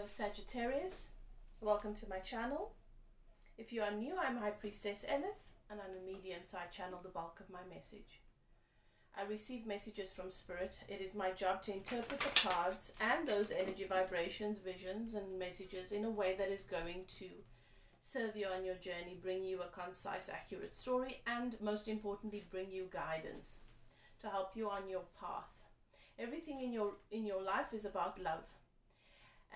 Sagittarius, welcome to my channel. If you are new, I'm High Priestess Elif and I'm a medium, so I channel the bulk of my message. I receive messages from Spirit. It is my job to interpret the cards and those energy vibrations, visions and messages in a way that is going to serve you on your journey, bring you a concise, accurate story, and most importantly, bring you guidance to help you on your path. Everything in your life is about love.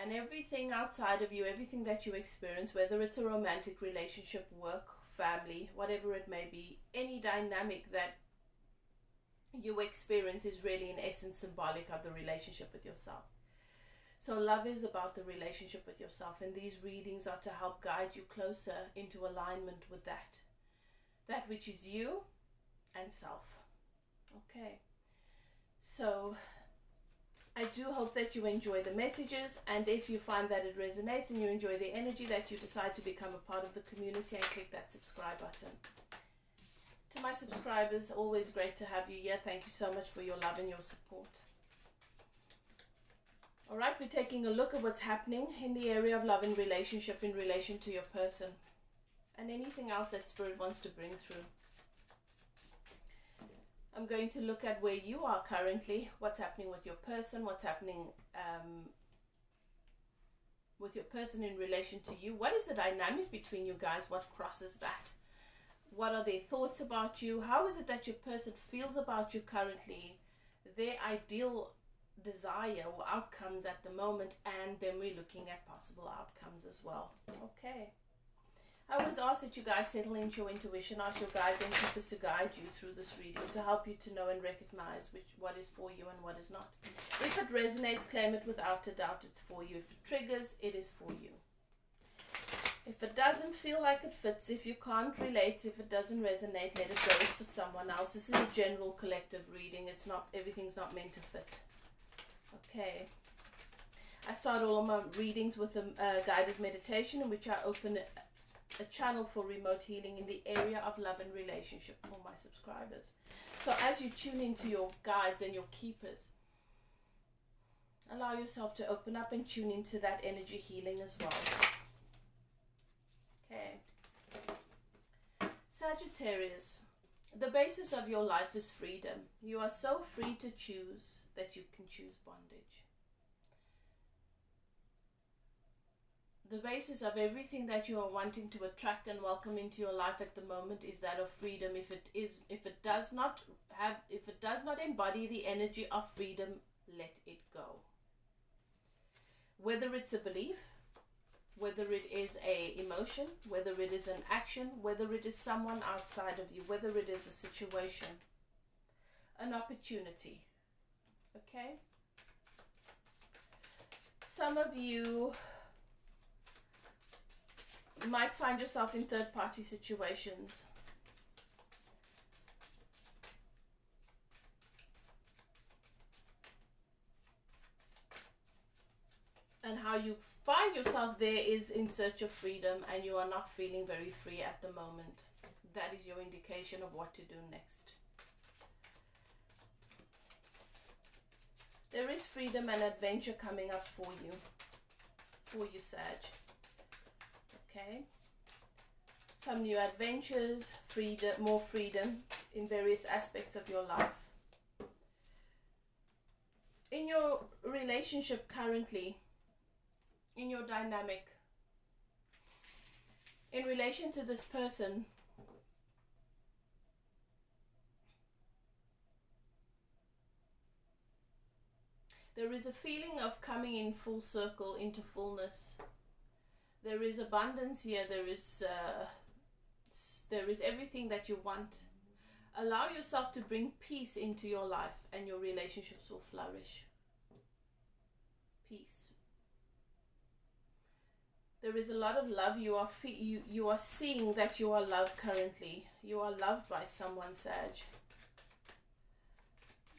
And everything outside of you, everything that you experience, whether it's a romantic relationship, work, family, whatever it may be, any dynamic that you experience is really in essence symbolic of the relationship with yourself. So love is about the relationship with yourself, and these readings are to help guide you closer into alignment with that which is you and self. Okay, so I do hope that you enjoy the messages, and if you find that it resonates and you enjoy the energy, that you decide to become a part of the community and click that subscribe button. To my subscribers, always great to have you here. Thank you so much for your love and your support. Alright, we're taking a look at what's happening in the area of love and relationship in relation to your person and anything else that Spirit wants to bring through. I'm going to look at where you are currently, what's happening with your person, what's happening with your person in relation to you. What is the dynamic between you guys? What crosses that? What are their thoughts about you? How is it that your person feels about you currently? Their ideal desire or outcomes at the moment, and then we're looking at possible outcomes as well. Okay. I always ask that you guys settle into your intuition, ask your guides and keepers to guide you through this reading, to help you to know and recognize what is for you and what is not. If it resonates, claim it without a doubt, it's for you. If it triggers, it is for you. If it doesn't feel like it fits, if you can't relate, if it doesn't resonate, let it go. It's for someone else. This is a general collective reading. It's not, everything's not meant to fit. Okay. I start all of my readings with a guided meditation in which I open a channel for remote healing in the area of love and relationship for my subscribers. So as you tune into your guides and your keepers, allow yourself to open up and tune into that energy healing as well. Okay. Sagittarius, the basis of your life is freedom. You are so free to choose that you can choose bondage. The basis of everything that you are wanting to attract and welcome into your life at the moment is that of freedom. If it does not embody the energy of freedom, let it go. Whether it's a belief, whether it is a emotion, whether it is an action, whether it is someone outside of you, whether it is a situation, an opportunity. Okay? Some of you might find yourself in third-party situations. And how you find yourself there is in search of freedom, and you are not feeling very free at the moment. That is your indication of what to do next. There is freedom and adventure coming up for you, Sag. Okay, some new adventures, freedom, more freedom in various aspects of your life. In your relationship currently, in your dynamic, in relation to this person, there is a feeling of coming in full circle into fullness. There is abundance here. There is everything that you want. Allow yourself to bring peace into your life, and your relationships will flourish. Peace. There is a lot of love. You are seeing that you are loved currently. You are loved by someone, Sag.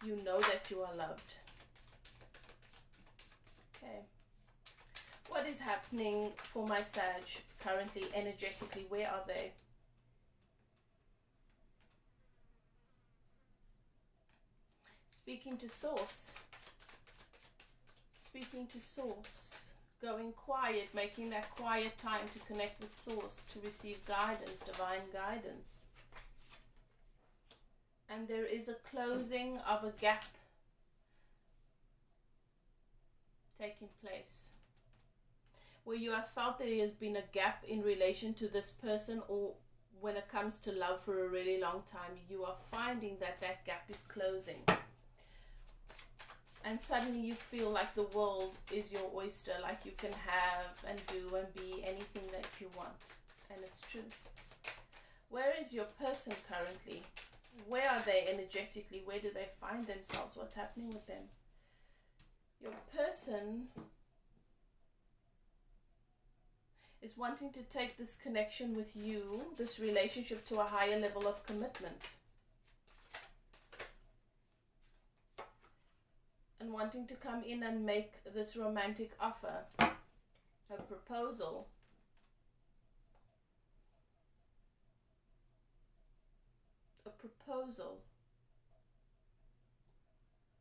You know that you are loved. Okay. What is happening for my Sag currently, energetically? Where are they? Speaking to Source. Speaking to Source. going quiet, making that quiet time to connect with Source, to receive guidance, divine guidance. And there is a closing of a gap taking place, where you have felt there has been a gap in relation to this person, or when it comes to love for a really long time, you are finding that that gap is closing. And suddenly you feel like the world is your oyster, like you can have and do and be anything that you want. And it's true. Where is your person currently? Where are they energetically? Where do they find themselves? What's happening with them? Your person is wanting to take this connection with you, this relationship, to a higher level of commitment. And wanting to come in and make this romantic offer, a proposal. A proposal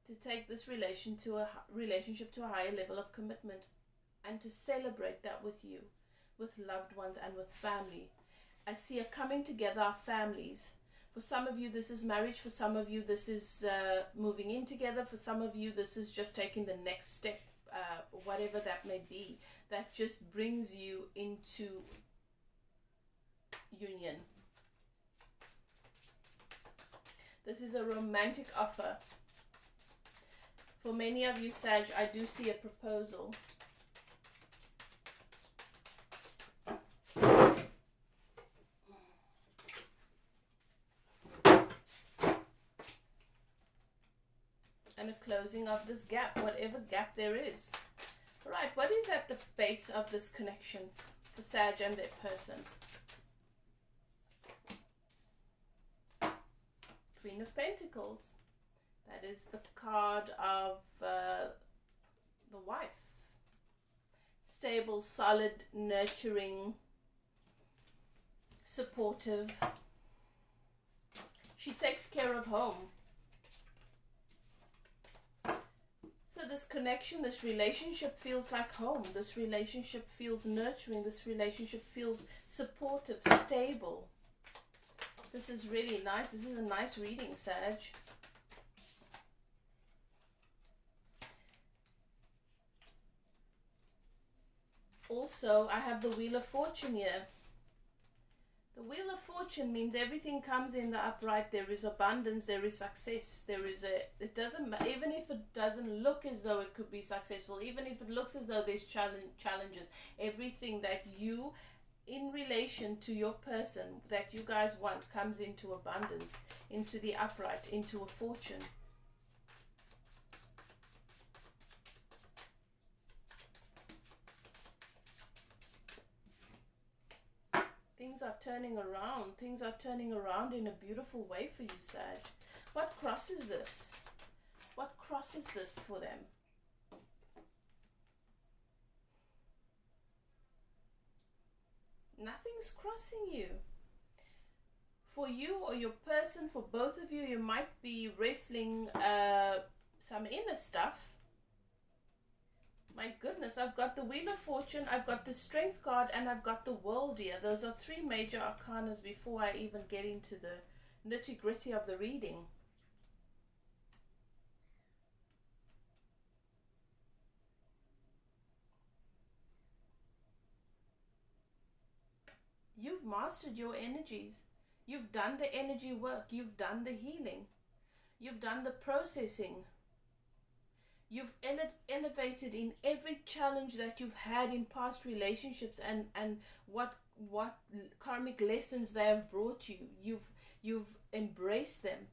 to take this relationship to a higher level of commitment, and to celebrate that with you, with loved ones and with family. I see a coming together of families. For some of you, this is marriage. For some of you, this is moving in together. For some of you, this is just taking the next step, whatever that may be, that just brings you into union. This is a romantic offer. For many of you, Sag, I do see a proposal. And a closing of this gap, whatever gap there is. Right, what is at the base of this connection for Sag and their person? Queen of Pentacles. That is the card of the wife. Stable, solid, nurturing, supportive. She takes care of home. So this connection, this relationship feels like home. This relationship feels nurturing. This relationship feels supportive, stable. This is really nice. This is a nice reading, Sag. Also, I have the Wheel of Fortune here. The Wheel of Fortune means everything comes in the upright. There is abundance, there is success. There is it doesn't, even if it doesn't look as though it could be successful, even if it looks as though there's challenges, everything that you, in relation to your person, that you guys want, comes into abundance, into the upright, into a fortune. Things are turning around. Things are turning around in a beautiful way for you, Sag. What crosses this? What crosses this for them? Nothing's crossing you. For you or your person, for both of you, you might be wrestling some inner stuff. My goodness, I've got the Wheel of Fortune, I've got the Strength card, and I've got the World here. Those are three major arcanas before I even get into the nitty-gritty of the reading. You've mastered your energies. You've done the energy work. You've done the healing. You've done the processing. You've elevated in every challenge that you've had in past relationships, and what karmic lessons they have brought you. You've embraced them.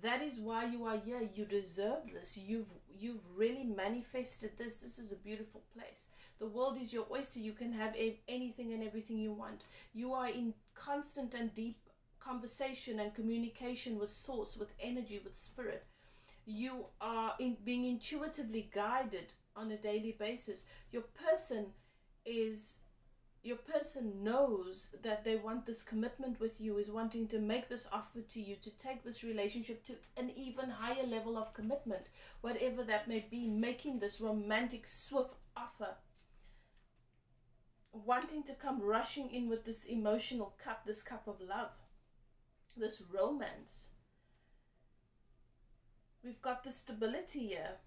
That is why you are here. You deserve this. You've really manifested this. This is a beautiful place. The world is your oyster. You can have anything and everything you want. You are in constant and deep conversation and communication with Source, with energy, with spirit. You are being intuitively guided on a daily basis. Your person knows that they want this commitment with you, is wanting to make this offer to you, to take this relationship to an even higher level of commitment, whatever that may be, making this romantic, swift offer wanting to come rushing in with this emotional cup, this cup of love, this romance. We've got the stability here.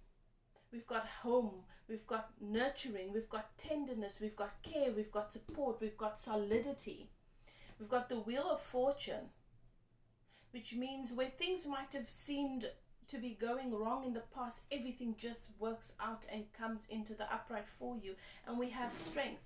We've got home, we've got nurturing, we've got tenderness, we've got care, we've got support, we've got solidity. We've got the Wheel of Fortune, which means where things might have seemed to be going wrong in the past, everything just works out and comes into the upright for you, and we have strength.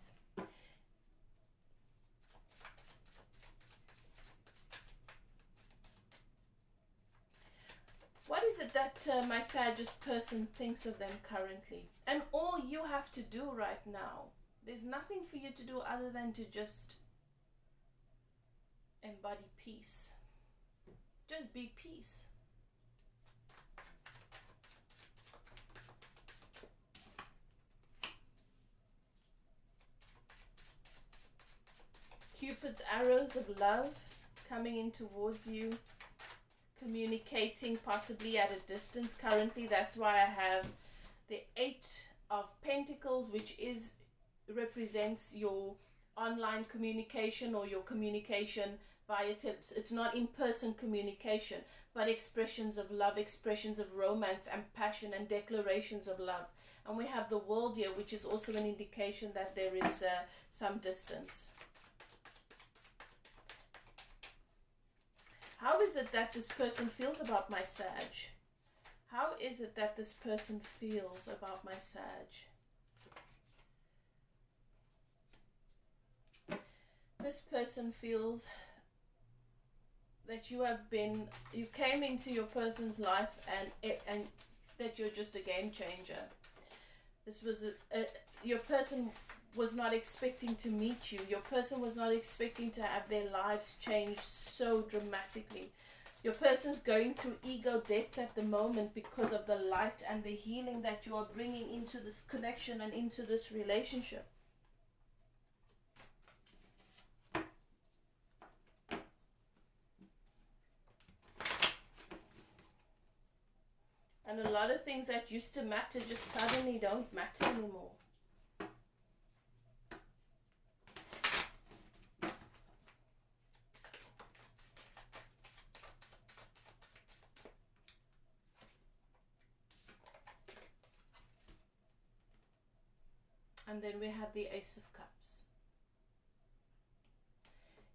What is it that my Sagittarius person thinks of them currently? And all you have to do right now, there's nothing for you to do other than to just embody peace. Just be peace. Cupid's arrows of love coming in towards you, communicating possibly at a distance currently. That's why I have the 8 of Pentacles, which represents your online communication or your communication via text. It's not in-person communication, but expressions of love, expressions of romance and passion and declarations of love. And we have the World here, which is also an indication that there is some distance. How is it that this person feels about my Sag? How is it that this person feels about my Sag? This person feels that you came into your person's life and that you're just a game changer. This was your person was not expecting to meet you. Your person was not expecting to have their lives changed so dramatically. Your person's going through ego deaths at the moment because of the light and the healing that you are bringing into this connection and into this relationship. And a lot of things that used to matter just suddenly don't matter anymore. And then we have the Ace of Cups.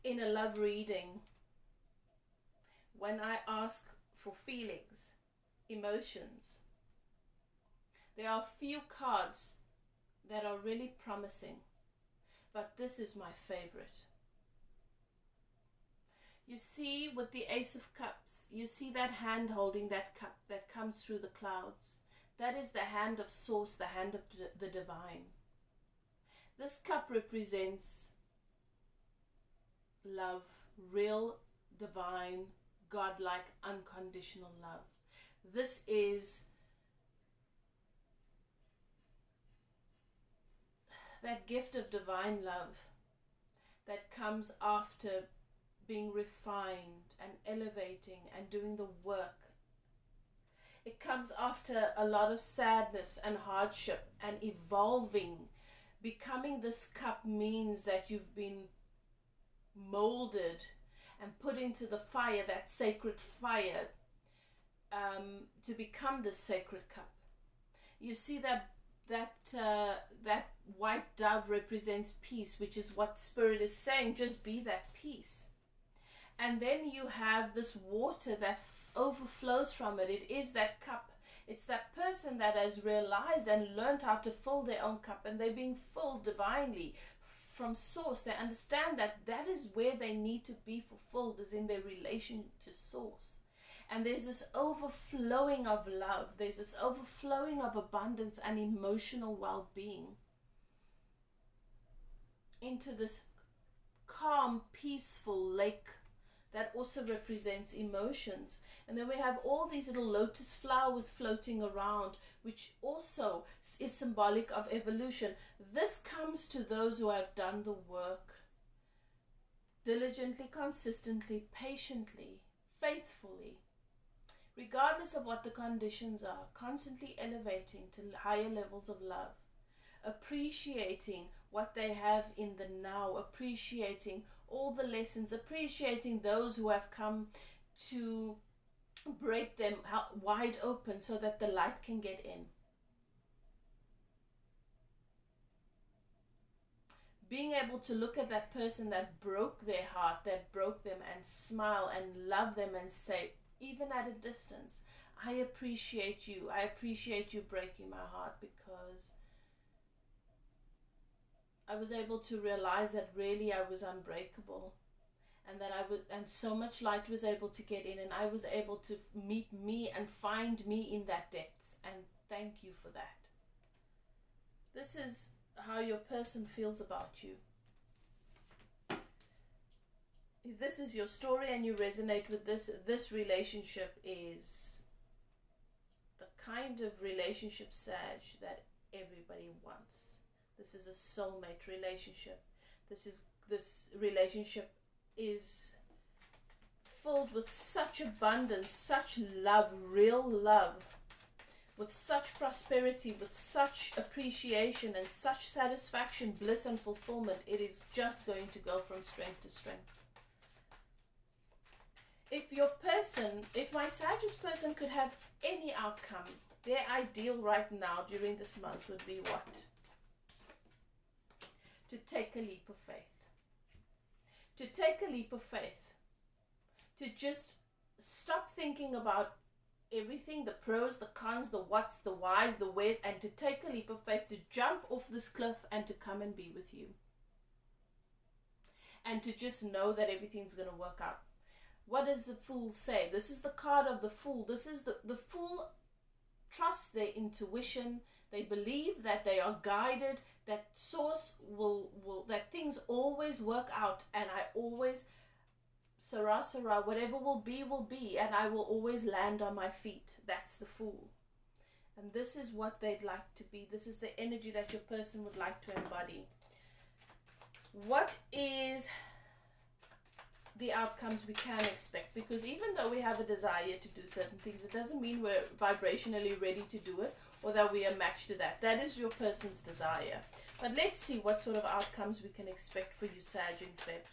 In a love reading, when I ask for feelings, emotions, there are few cards that are really promising, but this is my favorite. You see, with the Ace of Cups, you see that hand holding that cup that comes through the clouds. That is the hand of Source, the hand of the divine. This cup represents love, real, divine, godlike, unconditional love. This is that gift of divine love that comes after being refined and elevating and doing the work. It comes after a lot of sadness and hardship and evolving. Becoming this cup means that you've been molded and put into the fire, that sacred fire, to become this sacred cup. You see that white dove represents peace, which is what Spirit is saying. Just be that peace. And then you have this water that overflows from it. It is that cup. It's that person that has realized and learned how to fill their own cup, and they're being filled divinely from Source. They understand that that is where they need to be fulfilled, is in their relation to Source. And there's this overflowing of love. There's this overflowing of abundance and emotional well-being into this calm, peaceful lake that also represents emotions. And then we have all these little lotus flowers floating around, which also is symbolic of evolution. This comes to those who have done the work diligently, consistently, patiently, faithfully, regardless of what the conditions are, constantly elevating to higher levels of love. appreciating what they have in the now, appreciating all the lessons, appreciating those who have come to break them wide open so that the light can get in. Being able to look at that person that broke their heart, that broke them, and smile and love them and say, even at a distance, I appreciate you. I appreciate you breaking my heart, because I was able to realize that really I was unbreakable, and that and so much light was able to get in, and I was able to meet me and find me in that depth. And thank you for that. This is how your person feels about you. If this is your story and you resonate with this relationship is the kind of relationship, Sag, that everybody wants. This is a soulmate relationship. This relationship is filled with such abundance, such love, real love, with such prosperity, with such appreciation and such satisfaction, bliss and fulfillment. It is just going to go from strength to strength. If my Sagittarius person could have any outcome, their ideal right now during this month would be what? To take a leap of faith. To take a leap of faith. To just stop thinking about everything, the pros, the cons, the whats, the whys, the wheres, and to take a leap of faith, to jump off this cliff and to come and be with you. And to just know that everything's going to work out. What does the Fool say? This is the card of the Fool. This is the Fool trusts their intuition. They believe that they are guided, that source that things always work out, and I always, Sarah, whatever will be, and I will always land on my feet. That's the Fool. And this is what they'd like to be. This is the energy that your person would like to embody. What is the outcomes we can expect? Because even though we have a desire to do certain things, it doesn't mean we're vibrationally ready to do it, or that we are matched to that. That is your person's desire. But let's see what sort of outcomes we can expect for you, Sag, in Feb.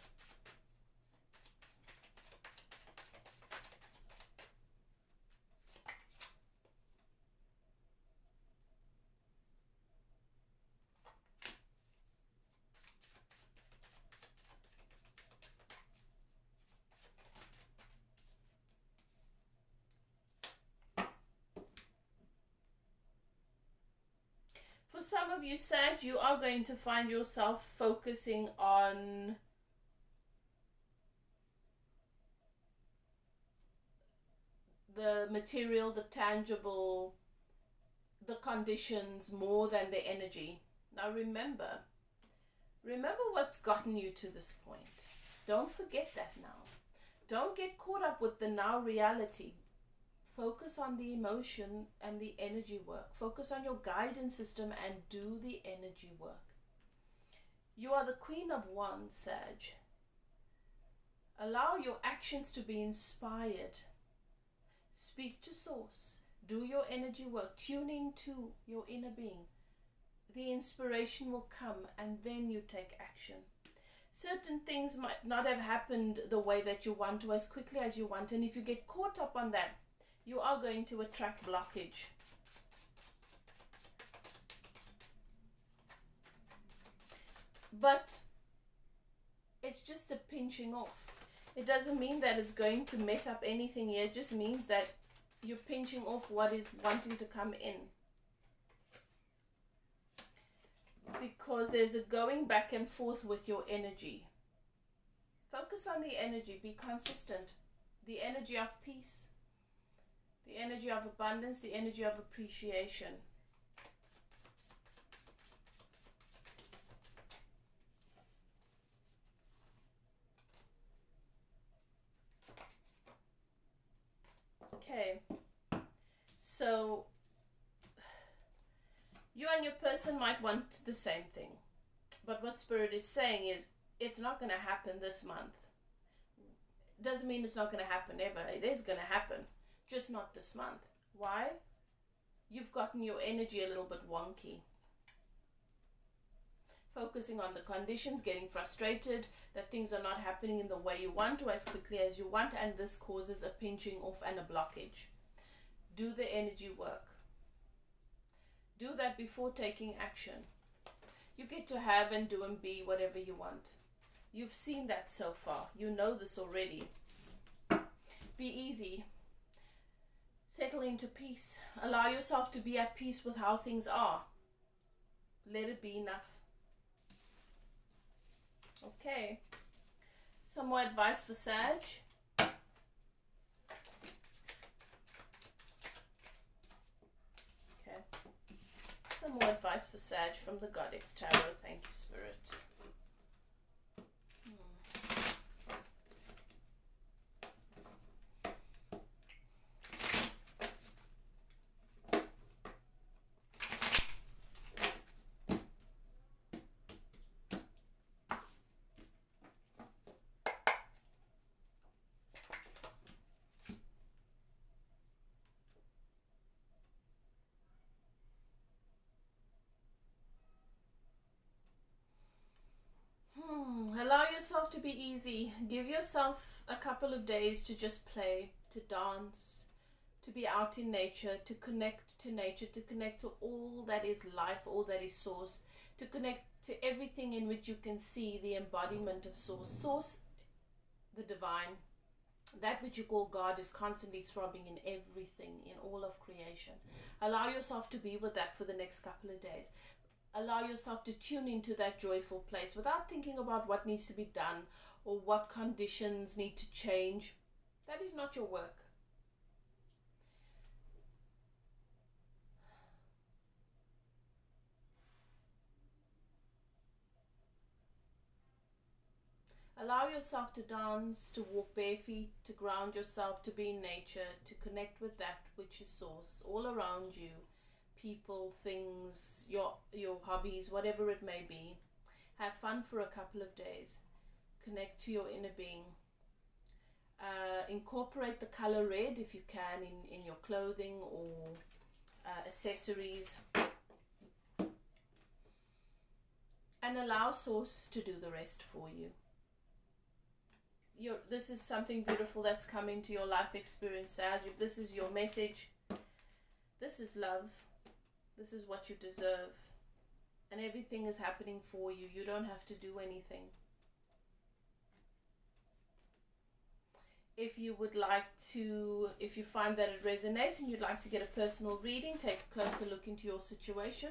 For some of you, Sag, you are going to find yourself focusing on the material, the tangible, the conditions more than the energy. Now remember what's gotten you to this point. Don't forget that now. Don't get caught up with the now reality. Focus on the emotion and the energy work. Focus on your guidance system and do the energy work. You are the Queen of Wands, Sag. Allow your actions to be inspired. Speak to source. Do your energy work. Tune into your inner being. The inspiration will come, and then you take action. Certain things might not have happened the way that you want, or as quickly as you want, and if you get caught up on that, you are going to attract blockage. But it's just a pinching off. It doesn't mean that it's going to mess up anything here. It just means that you're pinching off what is wanting to come in. Because there's a going back and forth with your energy. Focus on the energy. Be consistent. The energy of peace. The energy of abundance, the energy of appreciation. Okay, so you and your person might want the same thing, but what Spirit is saying is it's not going to happen this month. Doesn't mean it's not going to happen ever. It is going to happen. Just not this month. Why? You've gotten your energy a little bit wonky. focusing on the conditions, getting frustrated that things are not happening in the way you want or as quickly as you want, and this causes a pinching off and a blockage. Do the energy work. Do that before taking action. You get to have and do and be whatever you want. You've seen that so far. You know this already. Be easy. Settle into peace. Allow yourself to be at peace with how things are. Let it be enough. Okay. Some more advice for Sag. Okay. Some more advice for Sag from the Goddess Tarot. Thank you, Spirit. Allow yourself to be easy. Give yourself a couple of days to just play, to dance, to be out in nature, to connect to nature, to connect to all that is life, all that is source, to connect to everything in which you can see the embodiment of source. Source, the divine, that which you call God, is constantly throbbing in everything, in all of creation. Allow yourself to be with that for the next couple of days. Allow yourself to tune into that joyful place without thinking about what needs to be done or what conditions need to change. That is not your work. Allow yourself to dance, to walk bare feet, to ground yourself, to be in nature, to connect with that which is source all around you. People, things, your hobbies, whatever it may be. Have fun for a couple of days. Connect to your inner being. Incorporate the color red if you can in your clothing or accessories. And allow source to do the rest for you. This is something beautiful that's come into your life experience, Sag. If this is your message, this is love. This is what you deserve. And everything is happening for you. You don't have to do anything. If you would like to, if you find that it resonates and you'd like to get a personal reading, take a closer look into your situation.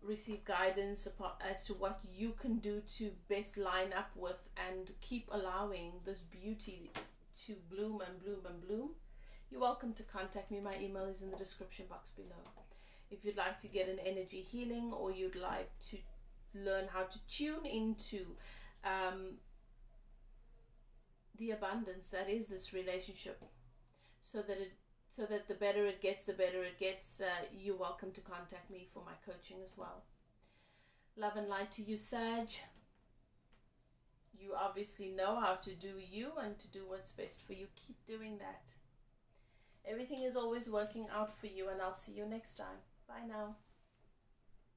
Receive guidance as to what you can do to best line up with and keep allowing this beauty to bloom and bloom and bloom. You're welcome to contact me. My email is in the description box below. If you'd like to get an energy healing or you'd like to learn how to tune into the abundance that is this relationship, so that the better it gets, you're welcome to contact me for my coaching as well. Love and light to you, Sag. You obviously know how to do you and to do what's best for you. Keep doing that. Everything is always working out for you, and I'll see you next time. Bye now.